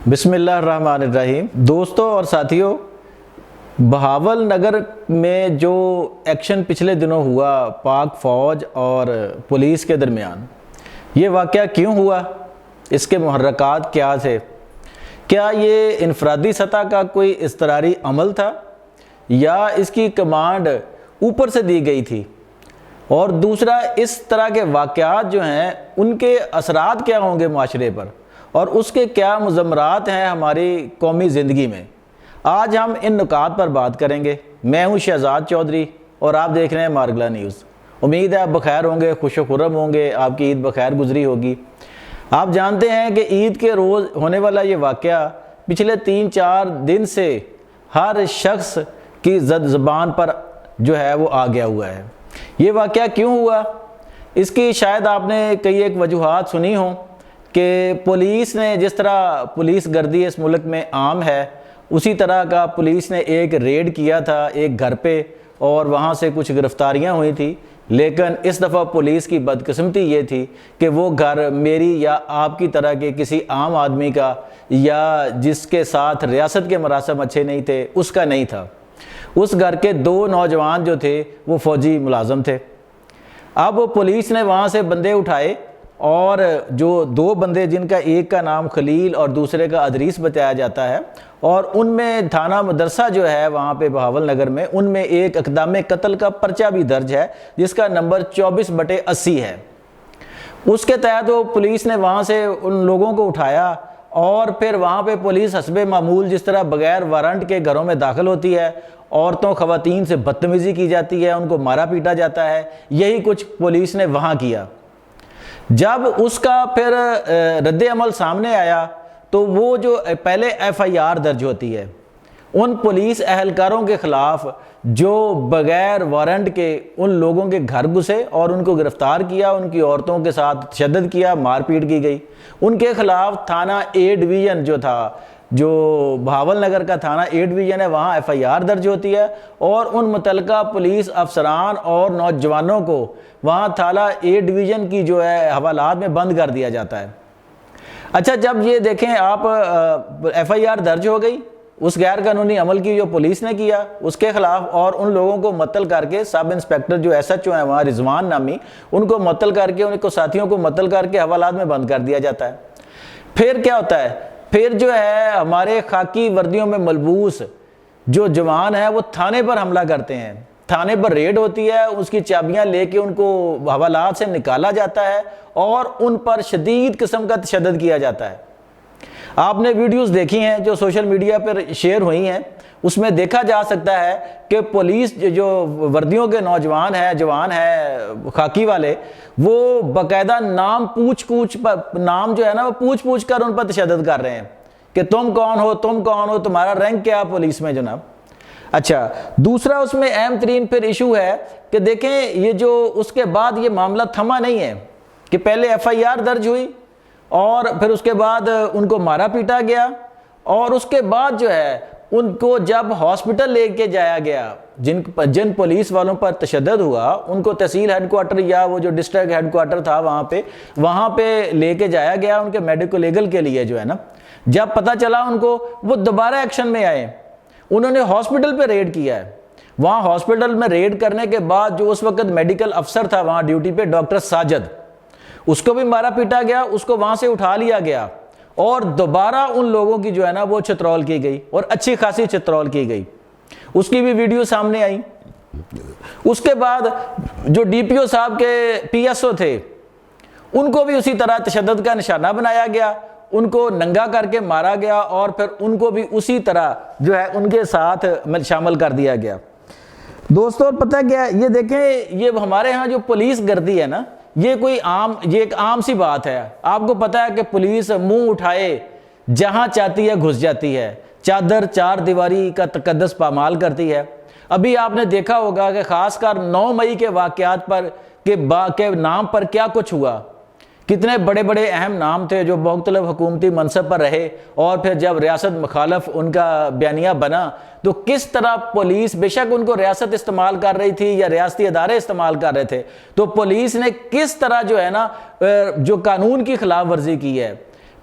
بسم اللہ الرحمن الرحیم۔ دوستوں اور ساتھیوں، بہاول نگر میں جو ایکشن پچھلے دنوں ہوا پاک فوج اور پولیس کے درمیان، یہ واقعہ کیوں ہوا؟ اس کے محرکات کیا تھے؟ کیا یہ انفرادی سطح کا کوئی اضطراری عمل تھا یا اس کی کمانڈ اوپر سے دی گئی تھی؟ اور دوسرا، اس طرح کے واقعات جو ہیں ان کے اثرات کیا ہوں گے معاشرے پر، اور اس کے کیا مضمرات ہیں ہماری قومی زندگی میں؟ آج ہم ان نکات پر بات کریں گے۔ میں ہوں شہزاد چودھری اور آپ دیکھ رہے ہیں مارگلا نیوز۔ امید ہے آپ بخیر ہوں گے، خوش و خرم ہوں گے، آپ کی عید بخیر گزری ہوگی۔ آپ جانتے ہیں کہ عید کے روز ہونے والا یہ واقعہ پچھلے 3-4 دن سے ہر شخص کی زبان پر جو ہے وہ آ گیا ہوا ہے۔ یہ واقعہ کیوں ہوا؟ اس کی شاید آپ نے کئی ایک وجوہات سنی ہوں کہ پولیس نے، جس طرح پولیس گردی اس ملک میں عام ہے، اسی طرح کا پولیس نے ایک ریڈ کیا تھا ایک گھر پہ اور وہاں سے کچھ گرفتاریاں ہوئی تھی، لیکن اس دفعہ پولیس کی بدقسمتی یہ تھی کہ وہ گھر میری یا آپ کی طرح کے کسی عام آدمی کا یا جس کے ساتھ ریاست کے مراسم اچھے نہیں تھے اس کا نہیں تھا۔ اس گھر کے 2 نوجوان جو تھے وہ فوجی ملازم تھے۔ اب پولیس نے وہاں سے بندے اٹھائے اور جو 2 بندے، جن کا ایک کا نام خلیل اور دوسرے کا ادریس بتایا جاتا ہے، اور ان میں تھانہ مدرسہ جو ہے وہاں پہ بہاول نگر میں، ان میں ایک اقدام قتل کا پرچہ بھی درج ہے جس کا نمبر 24/80 ہے۔ اس کے تحت وہ پولیس نے وہاں سے ان لوگوں کو اٹھایا اور پھر وہاں پہ پولیس حسب معمول جس طرح بغیر وارنٹ کے گھروں میں داخل ہوتی ہے، عورتوں خواتین سے بدتمیزی کی جاتی ہے، ان کو مارا پیٹا جاتا ہے، یہی کچھ پولیس نے وہاں کیا۔ جب اس کا پھر رد عمل سامنے آیا تو وہ جو پہلے FIR درج ہوتی ہے ان پولیس اہلکاروں کے خلاف جو بغیر وارنٹ کے ان لوگوں کے گھر گھسے اور ان کو گرفتار کیا، ان کی عورتوں کے ساتھ تشدد کیا، مار پیٹ کی گئی، ان کے خلاف تھانہ A ڈویژن جو تھا، جو بہاول نگر کا تھانہ A ڈویژن ہے، وہاں FIR درج ہوتی ہے اور ان متعلقہ پولیس افسران اور نوجوانوں کو وہاں تھانہ A ڈویژن کی جو ہے حوالات میں بند کر دیا جاتا ہے۔ اچھا، جب یہ دیکھیں آپ FIR درج ہو گئی اس غیر قانونی عمل کی جو پولیس نے کیا اس کے خلاف، اور ان لوگوں کو معطل کر کے سب انسپیکٹر جو SHO ہیں وہاں رضوان نامی، ان کو معطل کر کے، ان کو ساتھیوں کو معطل کر کے حوالات میں بند کر دیا جاتا ہے۔ پھر کیا ہوتا ہے؟ پھر جو ہے ہمارے خاکی وردیوں میں ملبوس جو جوان ہیں وہ تھانے پر حملہ کرتے ہیں، تھانے پر ریڈ ہوتی ہے، اس کی چابیاں لے کے ان کو حوالات سے نکالا جاتا ہے اور ان پر شدید قسم کا تشدد کیا جاتا ہے۔ آپ نے ویڈیوز دیکھی ہیں جو سوشل میڈیا پر شیئر ہوئی ہیں، اس میں دیکھا جا سکتا ہے کہ پولیس جو وردیوں کے نوجوان ہیں، جوان ہیں خاکی والے، وہ باقاعدہ نام نام جو ہے نا وہ پوچھ کر ان پر تشدد کر رہے ہیں کہ تم کون ہو، تمہارا رینک کیا پولیس میں جناب۔ اچھا، دوسرا اس میں اہم ترین پھر ایشو ہے کہ دیکھیں یہ جو اس کے بعد یہ معاملہ تھما نہیں ہے کہ پہلے FIR درج ہوئی اور پھر اس کے بعد ان کو مارا پیٹا گیا، اور اس کے بعد جو ہے ان کو جب ہاسپٹل لے کے جایا گیا، جن پولیس والوں پر تشدد ہوا ان کو تحصیل ہیڈ کوارٹر یا وہ جو ڈسٹرکٹ ہیڈ کوارٹر تھا وہاں پہ لے کے جایا گیا ان کے میڈیکل لیگل کے لیے جو ہے نا، جب پتہ چلا ان کو، وہ دوبارہ ایکشن میں آئے، انہوں نے ہاسپٹل پہ ریڈ کیا ہے۔ وہاں ہاسپٹل میں ریڈ کرنے کے بعد جو اس وقت میڈیکل افسر تھا وہاں ڈیوٹی پہ، ڈاکٹر ساجد، اس کو بھی مارا پیٹا گیا، اس کو وہاں سے اٹھا لیا گیا اور دوبارہ ان لوگوں کی جو ہے نا وہ چترول کی گئی، اور اچھی خاصی چترول کی گئی، اس کی بھی ویڈیو سامنے آئی۔ اس کے بعد جو DPO صاحب کے PSO تھے ان کو بھی اسی طرح تشدد کا نشانہ بنایا گیا، ان کو ننگا کر کے مارا گیا اور پھر ان کو بھی اسی طرح جو ہے ان کے ساتھ شامل کر دیا گیا۔ دوستوں پتہ کیا، یہ دیکھیں یہ ہمارے ہاں جو پولیس گردی ہے نا، یہ ایک عام سی بات ہے۔ آپ کو پتہ ہے کہ پولیس منہ اٹھائے جہاں چاہتی ہے گھس جاتی ہے، چادر 4 دیواری کا تقدس پامال کرتی ہے۔ ابھی آپ نے دیکھا ہوگا کہ خاص کر 9 مئی کے واقعات پر کے نام پر کیا کچھ ہوا، کتنے بڑے بڑے اہم نام تھے جو مختلف حکومتی منصب پر رہے، اور پھر جب ریاست مخالف ان کا بیانیہ بنا تو کس طرح پولیس، بے شک ان کو ریاست استعمال کر رہی تھی یا ریاستی ادارے استعمال کر رہے تھے، تو پولیس نے کس طرح جو ہے نا جو قانون کی خلاف ورزی کی ہے،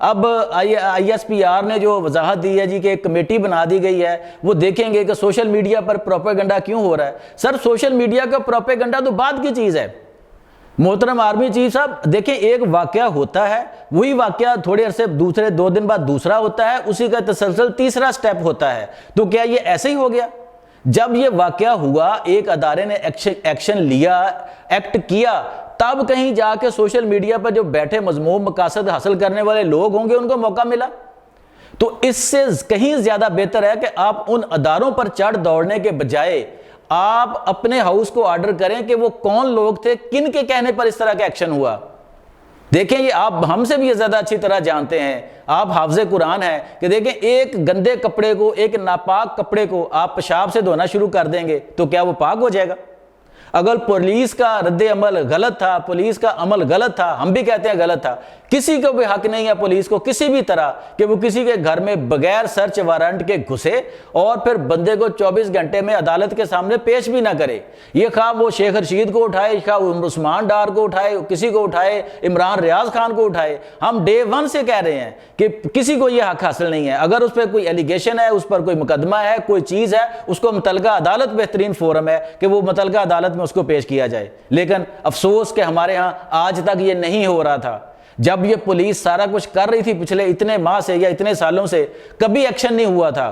اب ISPR نے جو وضاحت دی ہے جی کہ ایک کمیٹی بنا دی گئی ہے، وہ دیکھیں گے کہ سوشل میڈیا پر پروپیگنڈا کیوں ہو رہا ہے۔ سر سوشل میڈیا کا پروپیگنڈا تو بعد کی چیز ہے۔ محترم آرمی چیف صاحب دیکھیں، ایک واقعہ ہوتا ہے، وہی واقعہ تھوڑے عرصے دوسرے 2 دن بعد دوسرا ہوتا ہے، اسی کا تسلسل تیسرا سٹیپ ہوتا ہے۔ تو کیا یہ ایسے ہی ہو گیا؟ جب یہ واقعہ ہوا، ایک ادارے نے ایکشن لیا، ایکٹ کیا، تب کہیں جا کے سوشل میڈیا پر جو بیٹھے مذموم مقاصد حاصل کرنے والے لوگ ہوں گے ان کو موقع ملا۔ تو اس سے کہیں زیادہ بہتر ہے کہ آپ ان اداروں پر چڑھ دوڑنے کے بجائے آپ اپنے ہاؤس کو آرڈر کریں کہ وہ کون لوگ تھے، کن کے کہنے پر اس طرح کا ایکشن ہوا۔ دیکھیں یہ آپ ہم سے بھی یہ زیادہ اچھی طرح جانتے ہیں، آپ حافظ قرآن ہیں، کہ دیکھیں ایک گندے کپڑے کو، ایک ناپاک کپڑے کو آپ پیشاب سے دھونا شروع کر دیں گے تو کیا وہ پاک ہو جائے گا؟ اگر پولیس کا رد عمل غلط تھا، پولیس کا عمل غلط تھا، ہم بھی کہتے ہیں غلط تھا، کسی کو بھی حق نہیں ہے پولیس کو کسی بھی طرح کہ وہ کسی کے گھر میں بغیر سرچ وارنٹ کے گھسے اور پھر بندے کو 24 گھنٹے میں عدالت کے سامنے پیش بھی نہ کرے۔ یہ خواہ وہ شیخ رشید کو اٹھائے، خواہ عثمان ڈار کو اٹھائے، کسی کو اٹھائے، عمران ریاض خان کو اٹھائے، ہم ڈے 1 سے کہہ رہے ہیں کہ کسی کو یہ حق حاصل نہیں ہے۔ اگر اس پہ کوئی ایلیگیشن ہے، اس پر کوئی مقدمہ ہے، کوئی چیز ہے، اس کو متعلقہ عدالت بہترین فورم ہے کہ وہ متعلقہ عدالت میں اس کو پیش کیا جائے۔ لیکن افسوس کہ ہمارے ہاں آج تک یہ نہیں ہو رہا تھا۔ جب یہ پولیس سارا کچھ کر رہی تھی پچھلے اتنے ماہ سے یا اتنے سالوں سے، کبھی ایکشن نہیں ہوا تھا،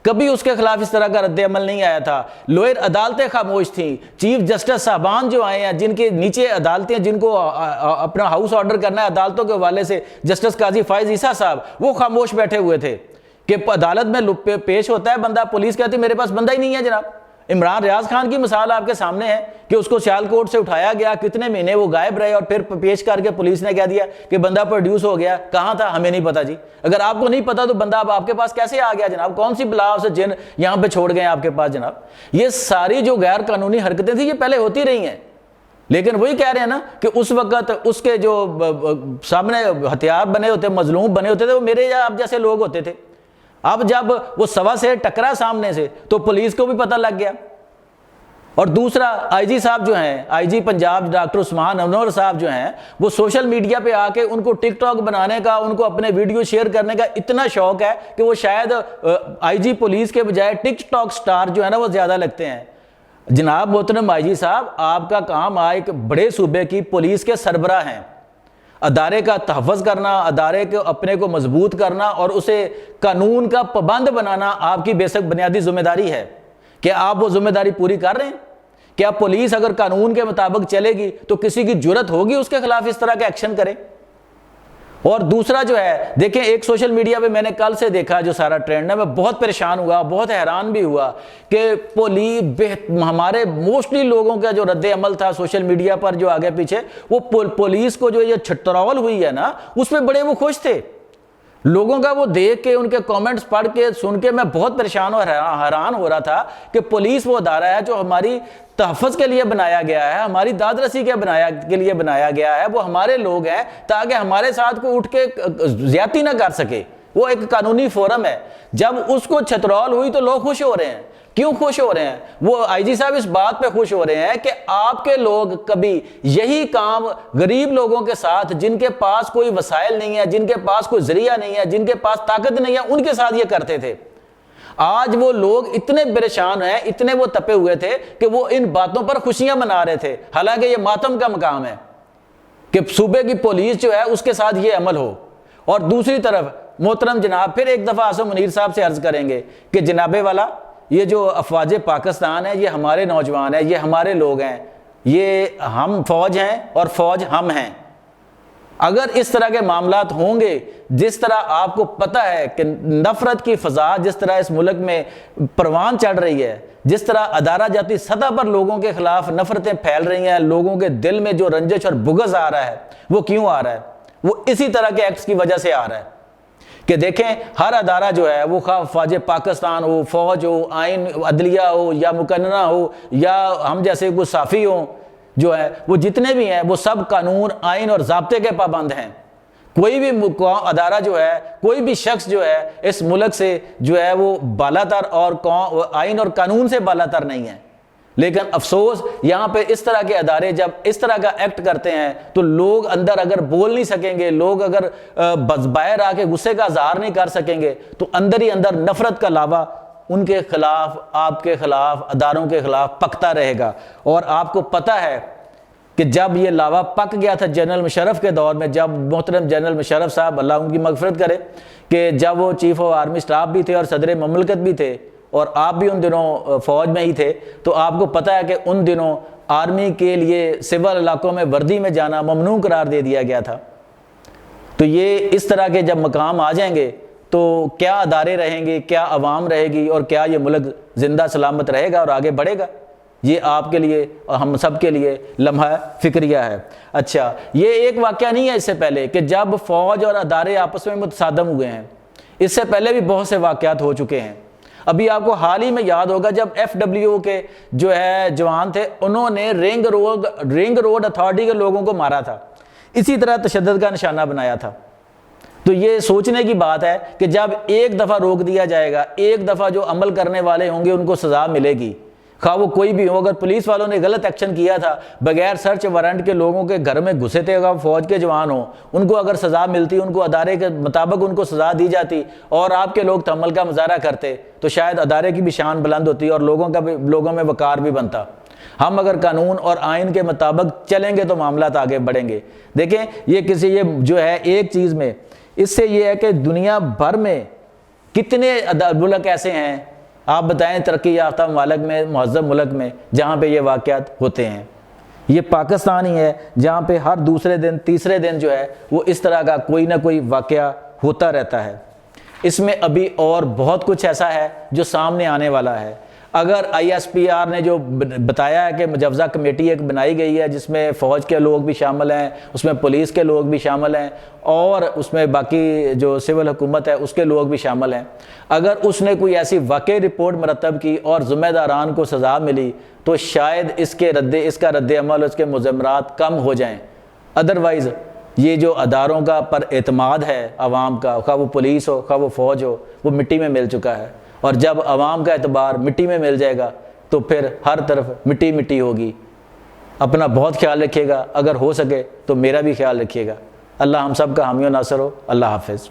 کبھی اس کے خلاف اس طرح کا رد عمل نہیں آیا تھا۔ لوئر عدالتیں خاموش تھیں، چیف جسٹس صاحبان جو آئے ہیں، جن کے نیچے عدالتیں، جن کو اپنا ہاؤس آرڈر کرنا ہے عدالتوں کے حوالے سے، جسٹس قاضی فائز عیسیٰ صاحب، وہ خاموش بیٹھے ہوئے تھے کہ عدالت میں پیش ہوتا ہے بندہ، پولیس کہتی میرے پاس بندہ ہی نہیں ہے جناب۔ عمران ریاض خان کی مثال آپ کے سامنے ہے کہ اس کو سیالکوٹ سے اٹھایا گیا، کتنے مہینے وہ غائب رہے اور پھر پیش کر کے پولیس نے کہہ دیا کہ بندہ پروڈیوس ہو گیا۔ کہاں تھا ہمیں نہیں پتا جی۔ اگر آپ کو نہیں پتا تو بندہ اب آپ کے پاس کیسے آ گیا جناب؟ کون سی بلا سے جن یہاں پہ چھوڑ گئے آپ کے پاس جناب؟ یہ ساری جو غیر قانونی حرکتیں تھیں یہ پہلے ہوتی رہی ہیں، لیکن وہی کہہ رہے ہیں نا کہ اس وقت اس کے جو سامنے ہتھیار بنے ہوتے، مظلوم بنے ہوتے تھے، وہ میرے یا آپ جیسے لوگ ہوتے تھے۔ اب جب وہ سوا سے ٹکرا سامنے سے تو پولیس کو بھی پتہ لگ گیا۔ اور دوسرا IG صاحب جو ہیں، IG پنجاب ڈاکٹر عثمان انور صاحب جو ہیں، وہ سوشل میڈیا پہ آ کے ان کو ٹک ٹاک بنانے کا، ان کو اپنے ویڈیو شیئر کرنے کا اتنا شوق ہے کہ وہ شاید IG پولیس کے بجائے ٹک ٹاک سٹار جو ہے نا وہ زیادہ لگتے ہیں۔ جناب محترم IG صاحب، آپ کا کام ایک بڑے صوبے کی پولیس کے سربراہ ہیں، ادارے کا تحفظ کرنا، ادارے کو اپنے کو مضبوط کرنا اور اسے قانون کا پابند بنانا آپ کی بیسک بنیادی ذمہ داری ہے۔ کہ آپ وہ ذمہ داری پوری کر رہے ہیں؟ کیا پولیس اگر قانون کے مطابق چلے گی تو کسی کی جرت ہوگی اس کے خلاف اس طرح کا ایکشن کرے؟ اور دوسرا جو ہے، دیکھیں ایک سوشل میڈیا پہ میں نے کل سے دیکھا جو سارا ٹرینڈ ہے، میں بہت پریشان ہوا، بہت حیران بھی ہوا کہ ہمارے موسٹلی لوگوں کا جو رد عمل تھا سوشل میڈیا پر جو آگے پیچھے، وہ پولیس کو جو یہ چھتراول ہوئی ہے نا، اس پہ بڑے وہ خوش تھے۔ لوگوں کا وہ دیکھ کے، ان کے کامنٹس پڑھ کے سن کے میں بہت پریشان اور حیران ہو رہا تھا کہ پولیس وہ ادارہ ہے جو ہماری تحفظ کے لیے بنایا گیا ہے، ہماری داد رسی کے لیے بنایا گیا ہے، وہ ہمارے لوگ ہیں تاکہ ہمارے ساتھ کوئی اٹھ کے زیادتی نہ کر سکے۔ وہ ایک قانونی فورم ہے۔ جب اس کو چھترول ہوئی تو لوگ خوش ہو رہے ہیں۔ کیوں خوش ہو رہے ہیں؟ وہ IG صاحب اس بات پہ خوش ہو رہے ہیں کہ آپ کے لوگ کبھی یہی کام غریب لوگوں کے ساتھ، جن کے پاس کوئی وسائل نہیں ہے، جن کے پاس کوئی ذریعہ نہیں ہے، جن کے پاس طاقت نہیں ہے، ان کے ساتھ یہ کرتے تھے۔ آج وہ لوگ اتنے پریشان ہیں، اتنے وہ تپے ہوئے تھے کہ وہ ان باتوں پر خوشیاں منا رہے تھے، حالانکہ یہ ماتم کا مقام ہے کہ صوبے کی پولیس جو ہے اس کے ساتھ یہ عمل ہو۔ اور دوسری طرف محترم جناب پھر ایک دفعہ آصف منیر صاحب سے عرض کریں گے کہ جناب والا، یہ جو افواج پاکستان ہے یہ ہمارے نوجوان ہیں، یہ ہمارے لوگ ہیں، یہ ہم فوج ہیں اور فوج ہم ہیں۔ اگر اس طرح کے معاملات ہوں گے، جس طرح آپ کو پتہ ہے کہ نفرت کی فضا جس طرح اس ملک میں پروان چڑھ رہی ہے، جس طرح ادارہ جاتی سطح پر لوگوں کے خلاف نفرتیں پھیل رہی ہیں، لوگوں کے دل میں جو رنجش اور بغض آ رہا ہے، وہ کیوں آ رہا ہے؟ وہ اسی طرح کے ایکٹس کی وجہ سے آ رہا ہے کہ دیکھیں ہر ادارہ جو ہے، وہ خواہ فوج پاکستان ہو، فوج ہو، آئین عدلیہ ہو یا مقننہ ہو یا ہم جیسے کوئی صافی ہوں، جو ہے وہ جتنے بھی ہیں وہ سب قانون، آئین اور ضابطے کے پابند ہیں۔ کوئی بھی ادارہ جو ہے، کوئی بھی شخص جو ہے اس ملک سے جو ہے وہ بالا تر اور آئین اور قانون سے بالا تر نہیں ہے۔ لیکن افسوس یہاں پہ اس طرح کے ادارے جب اس طرح کا ایکٹ کرتے ہیں تو لوگ اندر اگر بول نہیں سکیں گے، لوگ اگر باہر آ کے غصے کا اظہار نہیں کر سکیں گے تو اندر ہی اندر نفرت کا لاوا ان کے خلاف، آپ کے خلاف، اداروں کے خلاف پکتا رہے گا۔ اور آپ کو پتہ ہے کہ جب یہ لاوا پک گیا تھا جنرل مشرف کے دور میں، جب محترم جنرل مشرف صاحب اللہ ان کی مغفرت کرے کہ جب وہ چیف آف آرمی اسٹاف بھی تھے اور صدر مملکت بھی تھے اور آپ بھی ان دنوں فوج میں ہی تھے، تو آپ کو پتہ ہے کہ ان دنوں آرمی کے لیے سول علاقوں میں وردی میں جانا ممنوع قرار دے دیا گیا تھا۔ تو یہ اس طرح کے جب مقام آ جائیں گے تو کیا ادارے رہیں گے، کیا عوام رہے گی، اور کیا یہ ملک زندہ سلامت رہے گا اور آگے بڑھے گا؟ یہ آپ کے لیے اور ہم سب کے لیے لمحہ فکریہ ہے۔ اچھا، یہ ایک واقعہ نہیں ہے اس سے پہلے کہ جب فوج اور ادارے آپس میں متصادم ہوئے ہیں، اس سے پہلے بھی بہت سے واقعات ہو چکے ہیں۔ ابھی آپ کو حال ہی میں یاد ہوگا جب FWO کے جو ہے جوان تھے، انہوں نے رنگ روڈ اتھارٹی کے لوگوں کو مارا تھا، اسی طرح تشدد کا نشانہ بنایا تھا۔ تو یہ سوچنے کی بات ہے کہ جب ایک دفعہ روک دیا جائے گا، ایک دفعہ جو عمل کرنے والے ہوں گے ان کو سزا ملے گی، خواہ وہ کوئی بھی ہو۔ اگر پولیس والوں نے غلط ایکشن کیا تھا، بغیر سرچ وارنٹ کے لوگوں کے گھر میں گھسے تھے، اگر فوج کے جوان ہوں، ان کو اگر سزا ملتی، ان کو ادارے کے مطابق ان کو سزا دی جاتی اور آپ کے لوگ تحمل کا مظاہرہ کرتے تو شاید ادارے کی بھی شان بلند ہوتی اور لوگوں میں وقار بھی بنتا۔ ہم اگر قانون اور آئین کے مطابق چلیں گے تو معاملات آگے بڑھیں گے۔ دیکھیں یہ جو ہے ایک چیز میں اس سے یہ ہے کہ دنیا بھر میں کتنے ملک ایسے ہیں، آپ بتائیں ترقی یافتہ ممالک میں، مہذب ملک میں، جہاں پہ یہ واقعات ہوتے ہیں۔ یہ پاکستان ہی ہے جہاں پہ ہر دوسرے دن تیسرے دن جو ہے وہ اس طرح کا کوئی نہ کوئی واقعہ ہوتا رہتا ہے۔ اس میں ابھی اور بہت کچھ ایسا ہے جو سامنے آنے والا ہے۔ اگر ISPR نے جو بتایا ہے کہ مجوزہ کمیٹی ایک بنائی گئی ہے جس میں فوج کے لوگ بھی شامل ہیں، اس میں پولیس کے لوگ بھی شامل ہیں اور اس میں باقی جو سول حکومت ہے اس کے لوگ بھی شامل ہیں، اگر اس نے کوئی ایسی واقعی رپورٹ مرتب کی اور ذمہ داران کو سزا ملی تو شاید اس کا رد عمل، اس کے مضمرات کم ہو جائیں۔ ادروائز یہ جو اداروں کا پر اعتماد ہے عوام کا، خواہ وہ پولیس ہو خواہ وہ فوج ہو، وہ مٹی میں مل چکا ہے۔ اور جب عوام کا اعتبار مٹی میں مل جائے گا تو پھر ہر طرف مٹی مٹی ہوگی۔ اپنا بہت خیال رکھیے گا، اگر ہو سکے تو میرا بھی خیال رکھیے گا۔ اللہ ہم سب کا حامی و ناصر ہو۔ اللہ حافظ۔